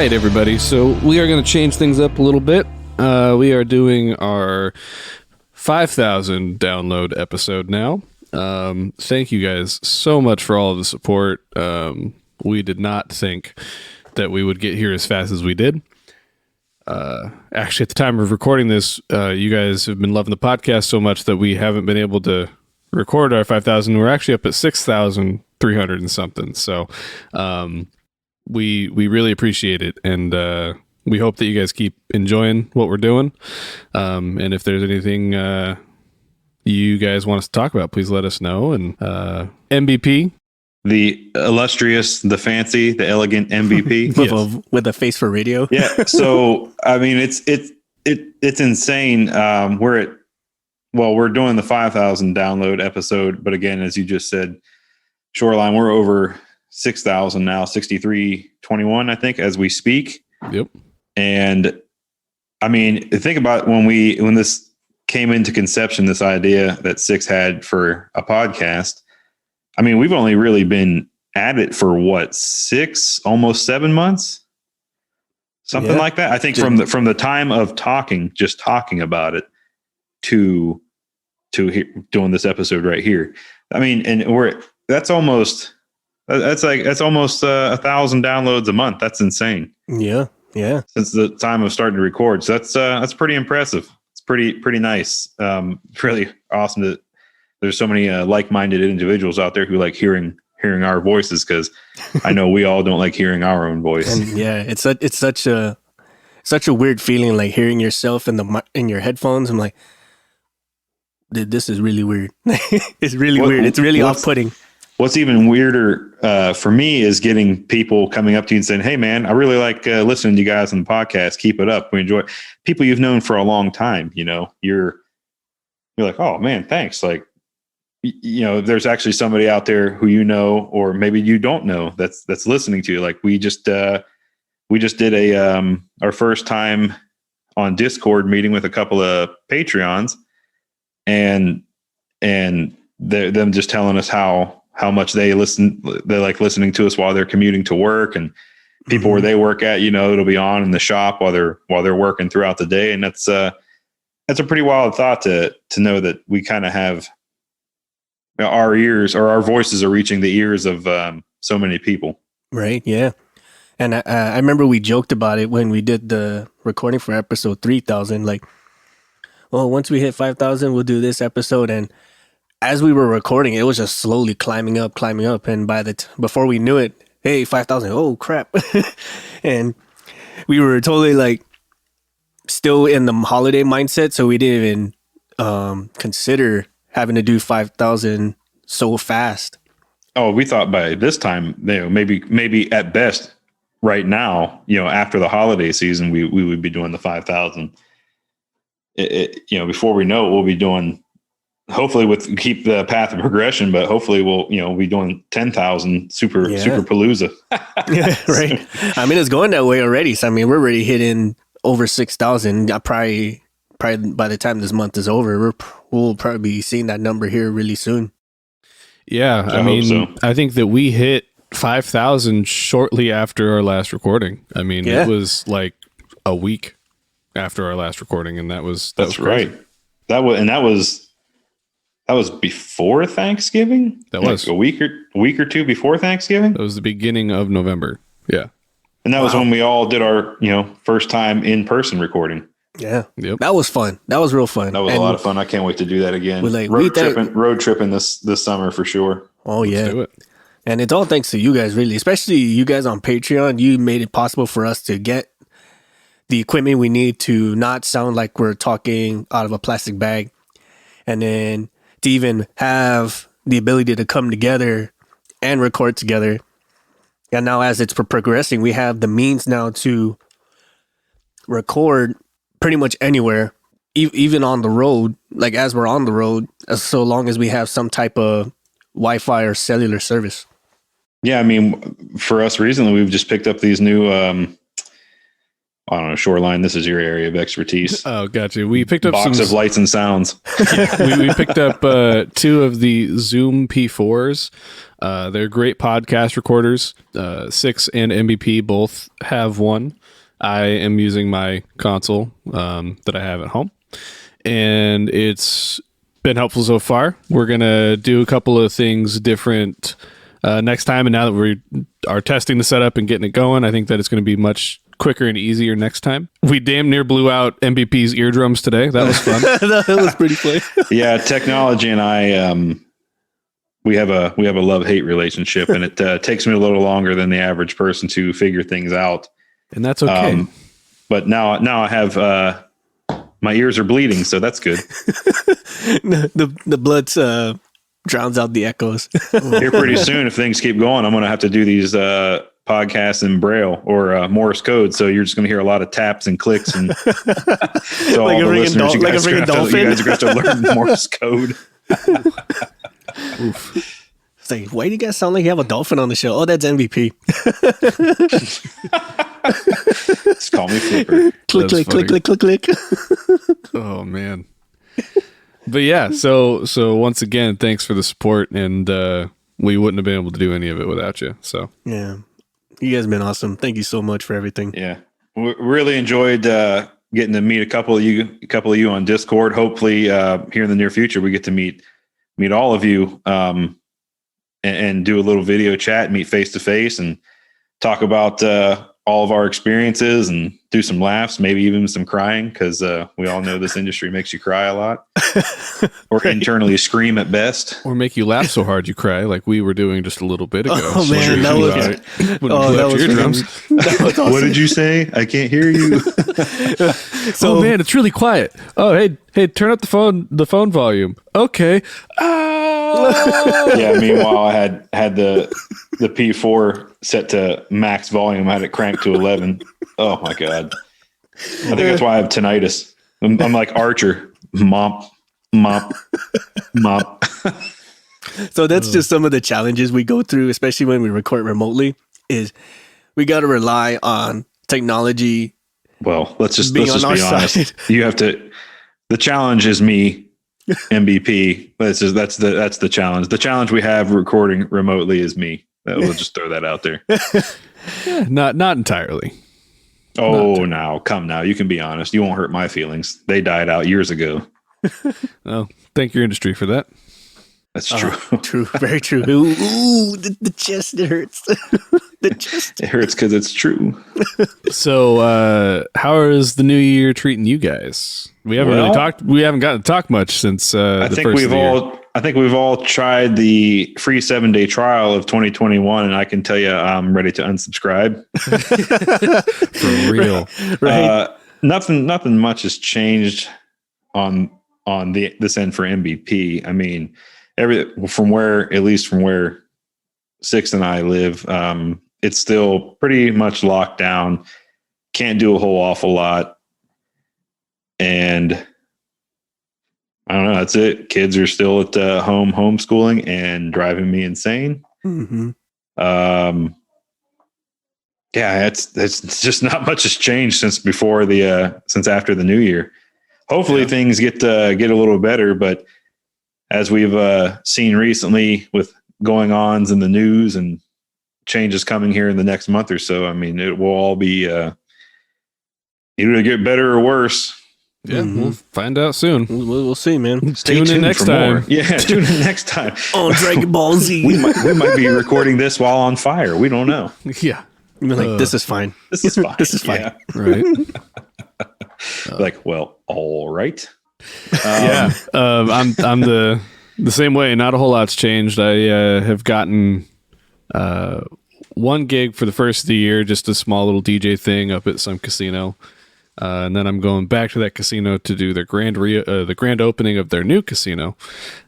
right, everybody. So we are going to change things up a little bit. We are doing our 5,000 download episode now. Thank you guys so much for all of the support. We did not think that we would get here as fast as we did. Actually, at the time of recording this, you guys have been loving the podcast so much that we haven't been able to record our 5,000. We're actually up at 6,300 and something. So we really appreciate it, and we hope that you guys keep enjoying what we're doing. And if there's anything you guys want us to talk about, please let us know. And MVP, the illustrious, the fancy, the elegant MVP with a face for radio. Yeah. So I mean, it's insane. We're doing the 5,000 download episode, but again, as you just said, Shoreline, we're over 6,000 now, 6,321, I think, as we speak. Yep. And I mean, think about when this came into conception, this idea that Six had for a podcast. I mean, we've only really been at it for what, 6, almost 7 months, something like that. I think from the time of talking about it to doing this episode right here. I mean, and that's almost 1,000 downloads a month. That's insane. Yeah. Yeah. Since the time of starting to record. So that's pretty impressive. It's pretty nice. Really awesome that there's so many like-minded individuals out there who like hearing our voices, because I know we all don't like hearing our own voice. And yeah, it's such a weird feeling, like hearing yourself in your headphones. I'm like, dude, this is really weird. It's really weird. It's really off-putting. What's even weirder for me is getting people coming up to you and saying, "Hey, man, I really like listening to you guys on the podcast. Keep it up. We enjoy it." People you've known for a long time. You know, you're like, "Oh man, thanks." Like, you know, there's actually somebody out there who you know, or maybe you don't know, that's listening to you. Like we just did our first time on Discord meeting with a couple of Patreons, and them just telling us how much they like listening to us while they're commuting to work, and people where they work at, you know, it'll be on in the shop while they're working throughout the day. And that's a pretty wild thought to know that we kind of have our ears, or our voices are reaching the ears of so many people. Right. Yeah. And I remember we joked about it when we did the recording for episode 3,000, like, well, once we hit 5,000, we'll do this episode. And as we were recording, it was just slowly climbing up. And before we knew it, hey, 5,000, oh crap. And we were totally like still in the holiday mindset. So we didn't even consider having to do 5,000 so fast. Oh, we thought by this time, you know, maybe at best right now, you know, after the holiday season, we would be doing the 5,000. You know, before we know it, we'll be doing, hopefully keep the path of progression, but hopefully we'll be doing 10,000 super palooza. Yeah, right. I mean, it's going that way already. So I mean, we're already hitting over 6,000. Probably by the time this month is over, we'll probably be seeing that number here really soon. Yeah, I mean, so. I think that we hit 5,000 shortly after our last recording. I mean, It was like a week after our last recording, and that was right. That was before Thanksgiving. That was a week or two before Thanksgiving. That was the beginning of November. Yeah, and that was when we all did our first time in person recording. Yeah, yep. That was fun. That was real fun. That was a lot of fun. I can't wait to do that again. Road tripping this summer for sure. Oh yeah, let's do it. And it's all thanks to you guys, really, especially you guys on Patreon. You made it possible for us to get the equipment we need to not sound like we're talking out of a plastic bag, and then to even have the ability to come together and record together. And now as it's progressing, we have the means now to record pretty much anywhere, even on the road, like as we're on the road, so long as we have some type of Wi-Fi or cellular service. Yeah, I mean, for us recently, we've just picked up these new, I don't know, Shoreline, this is your area of expertise. Oh, gotcha. We picked up box of lights and sounds. we picked up 2 of the Zoom P4s. They're great podcast recorders. Six and MVP both have one. I am using my console that I have at home, and it's been helpful so far. We're going to do a couple of things different next time, and now that we are testing the setup and getting it going, I think that it's going to be much quicker and easier next time. We damn near blew out MVP's eardrums today. That was fun. That was pretty funny. Yeah, technology and I, we have a love-hate relationship, and it takes me a little longer than the average person to figure things out. And that's okay. But now I have my ears are bleeding, so that's good. The blood drowns out the echoes. Here pretty soon, if things keep going, I'm going to have to do these podcasts in Braille or Morse code. So you're just going to hear a lot of taps and clicks, and so Like all a the freaking listeners, you like a guys are freaking going to dolphin. learn Morse code. It's like, why do you guys sound like you have a dolphin on the show? Oh, that's MVP. Just call me Flipper. Click, That's click, click, funny. click, click, click. Oh man. But yeah, so once again, thanks for the support, and we wouldn't have been able to do any of it without you. So Yeah. You guys have been awesome. Thank you so much for everything. Yeah, we really enjoyed getting to meet a couple of you on Discord. Hopefully, here in the near future, we get to meet all of you and do a little video chat, meet face to face, and talk about all of our experiences and do some laughs, maybe even some crying, because we all know this industry makes you cry a lot, or internally scream at best. or make you laugh so hard you cry, like we were doing just a little bit ago. Oh, man, that was- that was eardrums. That was awesome. What did you say? I can't hear you. So, Oh man, it's really quiet. Oh hey, turn up the phone volume. Okay. Yeah. Meanwhile, I had the P4 set to max volume. I had it cranked to 11. Oh my god! I think that's why I have tinnitus. I'm like Archer. Mop, mop, mop. So that's just some of the challenges we go through, especially when we record remotely, is we got to rely on technology. Well, let's just Being be on our honest. side. You have to. The challenge is me, MVP. That's the challenge. The challenge we have recording remotely is me. We'll just throw that out there. Not entirely. Oh, now come now. You can be honest. You won't hurt my feelings. They died out years ago. Oh, thank your industry for that. That's true. True. Very true. Ooh, the chest, it hurts. The chest. It hurts because it's true. So, how is the new year treating you guys? We haven't really Well, talked. We haven't gotten to talk much since I the think first of the year. I think we've all tried the free 7-day trial of 2021, and I can tell you I'm ready to unsubscribe. For real. Right. Nothing much has changed on this end for MVP. I mean, from where Six and I live, it's still pretty much locked down. Can't do a whole awful lot, and I don't know. That's it. Kids are still at home homeschooling and driving me insane. Mm-hmm. Yeah, it's just not much has changed since after the new year. Hopefully things get a little better, but as we've seen recently with going ons in the news and changes coming here in the next month or so, I mean, it will all be either get better or worse. Yeah, Mhm. we'll find out soon. We'll see, man. Stay Tune in tuned next for time. more. Yeah, tune in next time. On Dragon Ball Z. We might be recording this while on fire. We don't know. Yeah, I mean, like, this is fine. This is fine. This is fine. Yeah. right. Like, well, all right. Yeah, I'm the same way. Not a whole lot's changed. I have gotten one gig for the first of the year, just a small little DJ thing up at some casino, and then I'm going back to that casino to do their grand opening of their new casino,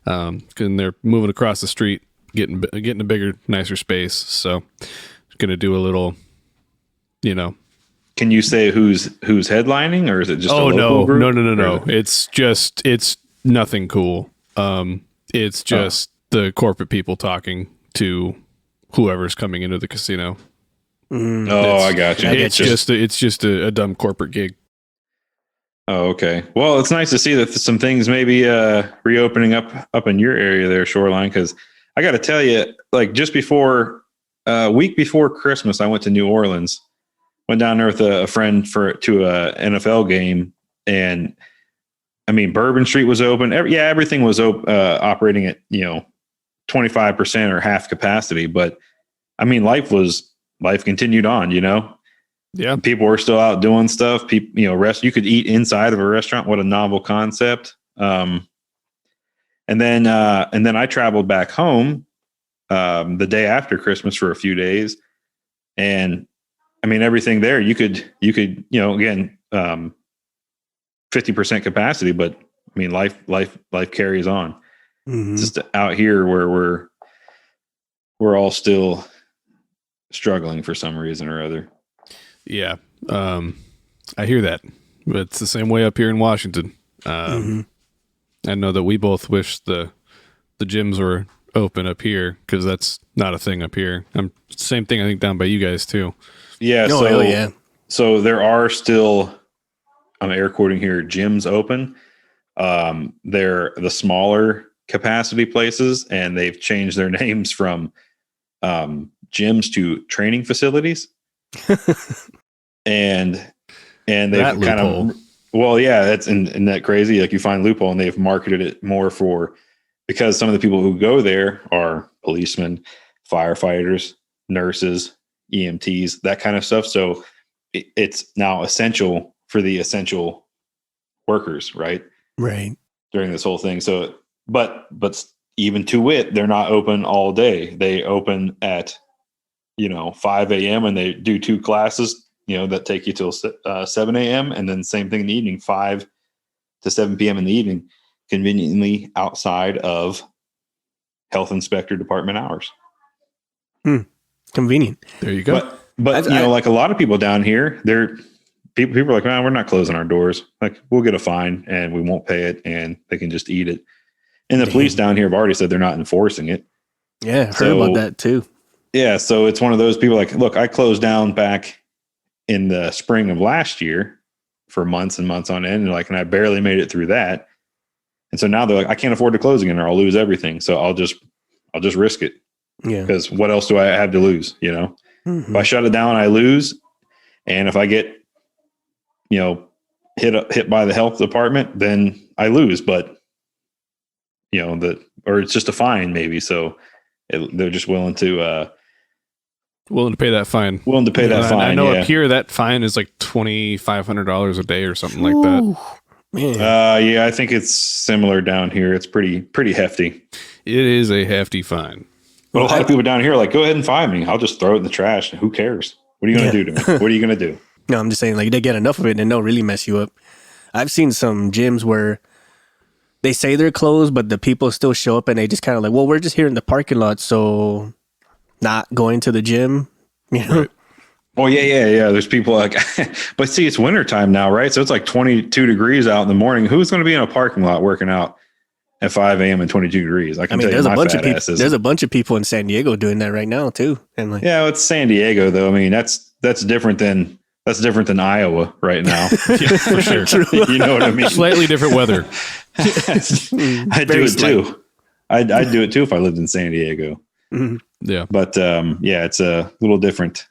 and they're moving across the street, getting a bigger, nicer space. So, gonna do a little, Can you say who's headlining, or is it just? Oh a local group? no. Or is It's nothing cool. It's just the corporate people talking to whoever's coming into the casino. Mm. Oh, I got you. It's just a dumb corporate gig. Oh, okay. Well, it's nice to see that some things may be reopening up in your area there, Shoreline, because I got to tell you, like just before week before Christmas, I went to New Orleans, went down there with a friend to a NFL game, and I mean Bourbon Street was open. Everything was operating at 25% or half capacity, but I mean life continued on. Yeah, people were still out doing stuff. People, you could eat inside of a restaurant. What a novel concept. And then I traveled back home the day after Christmas for a few days, and I mean everything there you could again 50% capacity, but I mean life carries on. Mm-hmm. It's just out here where we're all still struggling for some reason or other. Yeah, I hear that, but it's the same way up here in Washington. I know that we both wish the gyms were open up here because that's not a thing up here. Same thing I think down by you guys too. Yeah. So there are still, I'm air quoting here, gyms open. They're the smaller capacity places, and they've changed their names from gyms to training facilities. and they've That kind loophole. of, well, yeah, that's isn't that crazy? Like you find loophole, and they've marketed it more because some of the people who go there are policemen, firefighters, nurses, EMTs, that kind of stuff. So it's now essential for the essential workers, right? Right. During this whole thing. So, but even to wit, they're not open all day. They open at 5 a.m. and they do 2 classes, that take you till 7 a.m. and then same thing in the evening, 5 to 7 p.m. in the evening, conveniently outside of health inspector department hours. Convenient. There you go. But like a lot of people down here, people are like, man, we're not closing our doors. Like we'll get a fine and we won't pay it, and they can just eat it. And the police down here have already said they're not enforcing it. Yeah, I've heard about that too. Yeah, so it's one of those people like, look, I closed down back in the spring of last year for months and months on end, and I barely made it through that. And so now they're like, I can't afford to close again, or I'll lose everything. So I'll just risk it. Yeah. Because what else do I have to lose? Mm-hmm. If I shut it down, I lose. And if I get, hit by the health department, then I lose. But, or it's just a fine maybe. So they're just willing to pay that fine. I know up here that fine is like $2,500 a day or something like that. Man. Yeah, I think it's similar down here. It's pretty hefty. It is a hefty fine. But a lot of people down here are like, go ahead and fine me. I'll just throw it in the trash. Who cares? What are you going to do to me? What are you going to do? No, I'm just saying, like, they get enough of it and they'll really mess you up. I've seen some gyms where they say they're closed, but the people still show up and they just kind of like, well, we're just here in the parking lot, so not going to the gym, Right. Oh, yeah. There's people like, but see, it's wintertime now, right? So it's like 22 degrees out in the morning. Who's going to be in a parking lot working out at 5 a.m. and 22 degrees? I mean, there's a bunch of people. There's a bunch of people in San Diego doing that right now too. And yeah, it's San Diego though. I mean, that's different than Iowa right now. Yeah, for sure. You know what I mean? Slightly different weather. I'd do it too. I'd do it too if I lived in San Diego. Mm-hmm. Yeah. But yeah, it's a little different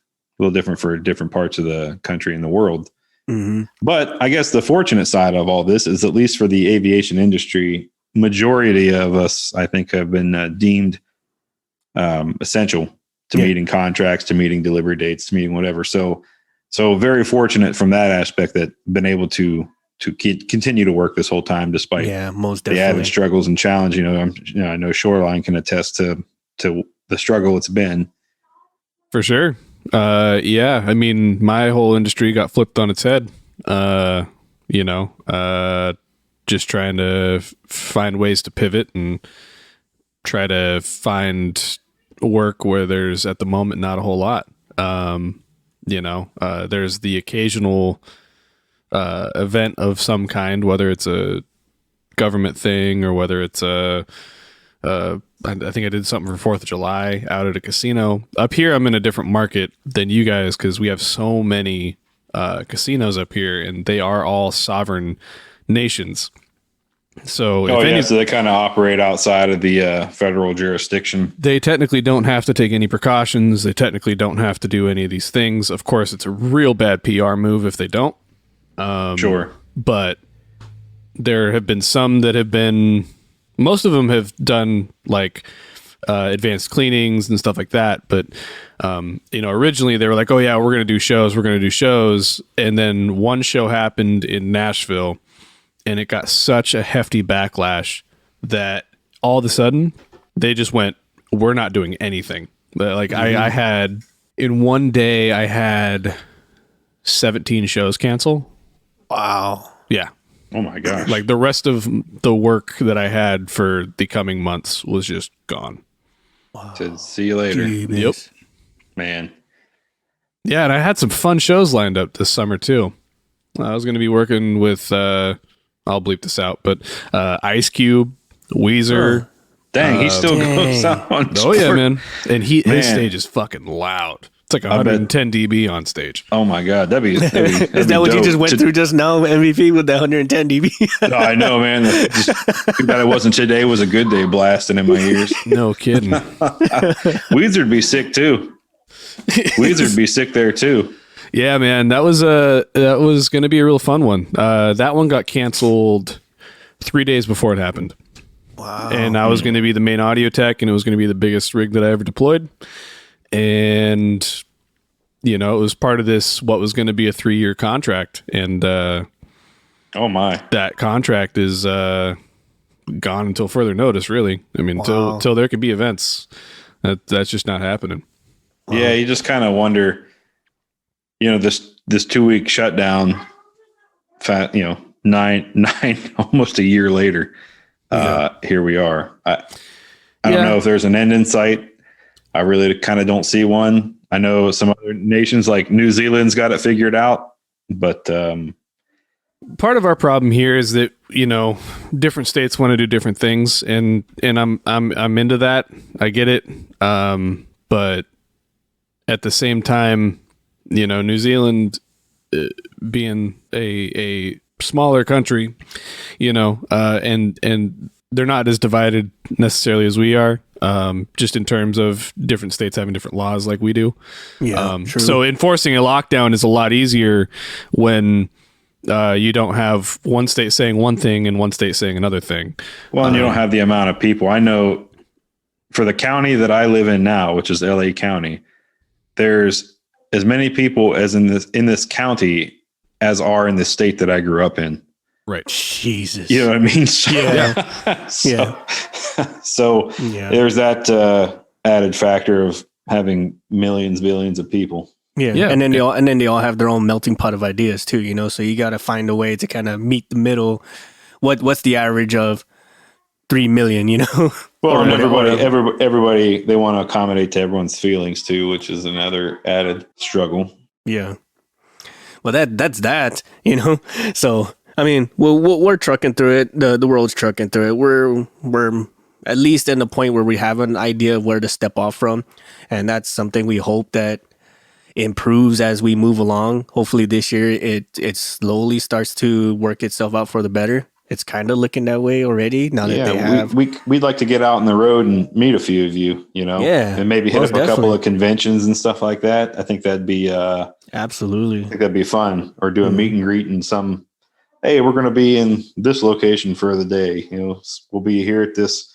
for different parts of the country and the world. Mm-hmm. But I guess the fortunate side of all this is, at least for the aviation industry, majority of us, I think, have been deemed essential to meeting contracts, to meeting delivery dates, to meeting whatever. So very fortunate from that aspect that been able to continue to work this whole time despite most the definitely added struggles and challenge. I know Shoreline can attest to the struggle it's been. For sure. Yeah. I mean, my whole industry got flipped on its head. Just trying to find ways to pivot and try to find work where there's at the moment not a whole lot. There's the occasional event of some kind, whether it's a government thing or whether it's I think I did something for 4th of July out at a casino. Up here, I'm in a different market than you guys because we have so many casinos up here, and they are all sovereign nations. So so they kind of operate outside of the federal jurisdiction. they technically don't have to take any precautions. They technically don't have to do any of these things. Of course, it's a real bad PR move if they don't. Sure. But there have been some that have been, most of them have done like advanced cleanings and stuff like that. But, originally they were like, oh yeah, we're going to do shows. And then one show happened in Nashville and it got such a hefty backlash that all of a sudden they just went, we're not doing anything. Like I had, in one day, I had 17 shows cancel. Wow. Yeah. Oh my gosh. Like the rest of the work that I had for the coming months was just gone. To see you later. Yep. Man. Yeah, and I had some fun shows lined up this summer too. I was going to be working with, I'll bleep this out, but Ice Cube, Weezer. Dang, he still goes out on Oh yeah, tour. man. And his Man. stage is fucking loud. It's like 110 dB on stage. Oh my God, that'd be Is that what you just went through just now, MVP, with the 110 dB? No, I know, man. Just too bad it wasn't Today Was a Good Day blasting in my ears. No kidding. Weezer'd be sick too. Weezer'd be sick there too. Yeah, man, that was going to be a real fun one. That one got canceled 3 days before it happened. Wow. And I was going to be the main audio tech, and it was going to be the biggest rig that I ever deployed. And it was part of this what was going to be a 3-year contract, and Oh my. that contract is gone until further notice. Really, I mean, until there could be events. That's just not happening. Yeah, you just kind of wonder. This 2-week shutdown. Nine almost a year later. Here we are. I don't know if there's an end in sight. I really kind of don't see one. I know some other nations like New Zealand's got it figured out, but part of our problem here is that different states want to do different things, and I'm into that. I get it, but at the same time, New Zealand being a smaller country, and they're not as divided necessarily as we are. Just in terms of different states having different laws like we do. Yeah, true. So enforcing a lockdown is a lot easier when you don't have one state saying one thing and one state saying another thing. Well, and you don't have the amount of people. I know for the county that I live in now, which is LA County, there's as many people as in this county as are in the state that I grew up in. Right. Jesus. You know what I mean? So, Yeah. so Yeah. there's that added factor of having millions, billions of people. Yeah. Yeah. And then they all have their own melting pot of ideas too, so you got to find a way to kind of meet the middle. What's the average of 3 million, Well, Or and whatever. everybody, they want to accommodate to everyone's feelings too, which is another added struggle. Yeah. Well, that's that, So, I mean, we're trucking through it. The world's trucking through it. We're at least in the point where we have an idea of where to step off from, and that's something we hope that improves as we move along. Hopefully this year it slowly starts to work itself out for the better. It's kind of looking that way already now that they have. We'd like to get out on the road and meet a few of you, Yeah, and maybe hit most up a couple definitely. of conventions and stuff like that. I think that'd be Absolutely. fun. Or do a meet and greet in some. Hey, we're going to be in this location for the day. We'll be here at this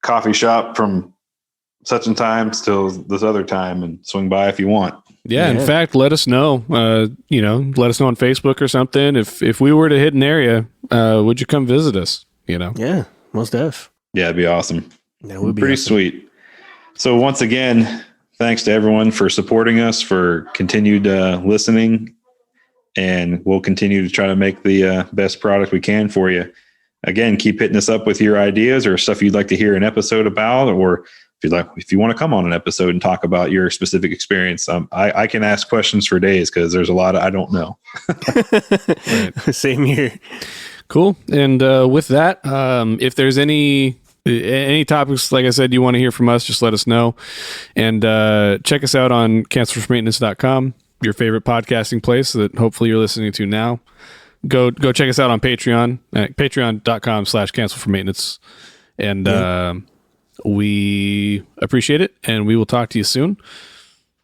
coffee shop from such and time till this other time, and swing by if you want. Yeah, in Yeah. fact, let us know. Let us know on Facebook or something. If we were to hit an area, would you come visit us? Yeah, most def. Yeah, it'd be awesome. That would be Pretty awesome. sweet. So once again, thanks to everyone for supporting us, for continued listening, and we'll continue to try to make the best product we can for you. Again, keep hitting us up with your ideas or stuff you'd like to hear an episode about, or if you want to come on an episode and talk about your specific experience. I can ask questions for days because there's a lot I don't know. Same here. Cool. And with that, if there's any topics, like I said, you want to hear from us, just let us know. And check us out on cancelformaintenance.com, your favorite podcasting place that hopefully you're listening to now. go check us out on Patreon at patreon.com/cancel for maintenance. And we appreciate it, and we will talk to you soon.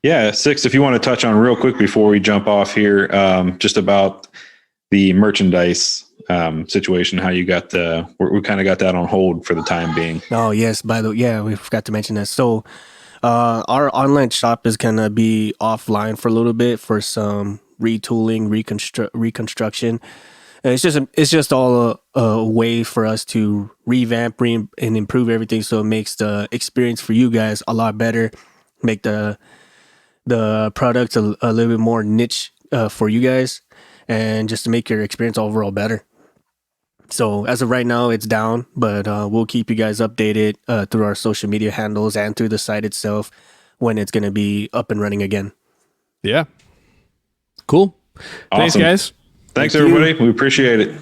Yeah, Six, if you want to touch on real quick before we jump off here, just about the merchandise situation, how you got we kind of got that on hold for the time being. Oh, yes. By the way, yeah, we forgot to mention that. So our online shop is going to be offline for a little bit for some retooling, reconstruction. And it's just all a way for us to revamp and improve everything, so it makes the experience for you guys a lot better, make the products a little bit more niche for you guys, and just to make your experience overall better. So as of right now, it's down, but we'll keep you guys updated through our social media handles and through the site itself when it's going to be up and running again. Yeah. Cool. Awesome. Thanks, guys. Thanks, everybody. We appreciate it.